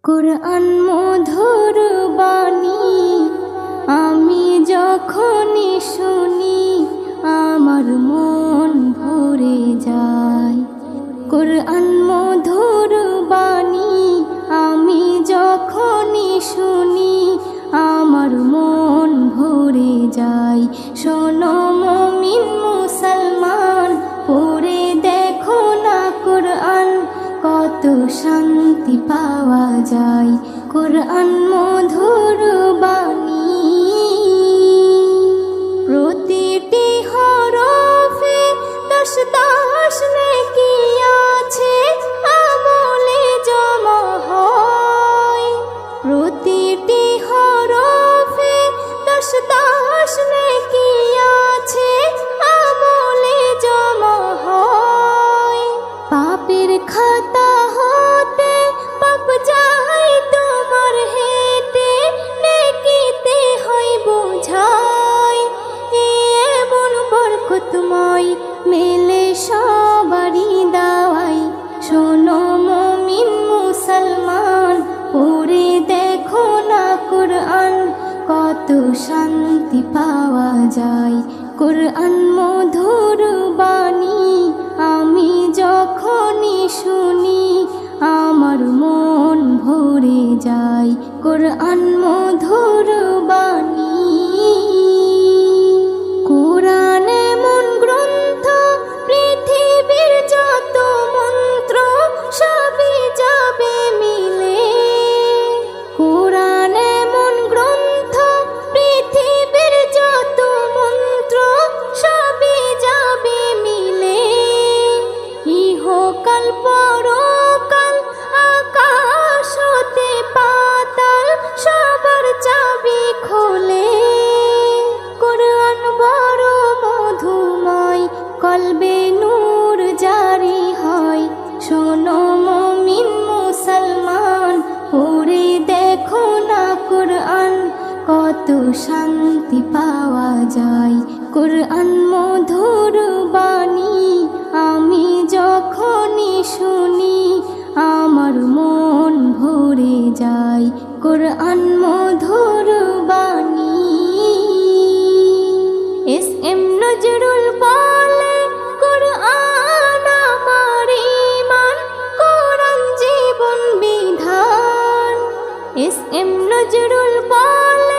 কুরআন মধুর বাণী আমি যখনই শুনি আমার মন ভরে যায়। কুরআন মধুর বাণী আমি যখনই শুনি আমার মন ভরে যায়। শোনো মুমিন মুসলমান, পড়ে দেখো না কুরআন, কত শান্তি পাওয়া যায়। কুরআন মধুর বাণী প্রতিটি হরফে 10 নেকি আছে, আমলে জমা হয়। প্রতিটি হরফে 10 নেকি আছে, আমলে জমা হয়। পাপের খাতা হতে পাপ যায় তোমার হেঁটে, নেকিতে হয় বোঝাই। এমন বরকতময় মেলে সবারই দাওয়াই। শোনো মুমিন মুসলমান, পড়ে দেখো না কুরআন, কত শান্তি পাওয়া যায়। কুরআন মধুর বাণী আমি যখনই শুনি আমার মন ভরে যায়। কুরআন মধুর বাণী কুরআন এমন গ্রন্থ, পৃথিবীর যত মন্ত্র সবই যাবে মিলে। কুরআন এমন গ্রন্থ, পৃথিবীর যত মন্ত্র সবই যাবে মিলে। ইহকাল পরকাল আকাশ হতে পাতাল সবার চাবি খোলে। কুরআন বড় মধুময়, কলবে নূর জারি হয়। শোনো মুমিন মুসলমান, পড়ে দেখো না কুরআন, কত শান্তি পাওয়া যায়। কুরআন মধুর বাণী আমি যখনই শুনি আমার মন ভরে যায়। কুরআন মধুর বাণী এস.এম. নজরুল বলে, কুরআন আমার ঈমান, কুরআন জীবন বিধান। এস.এম. নজরুল বলে,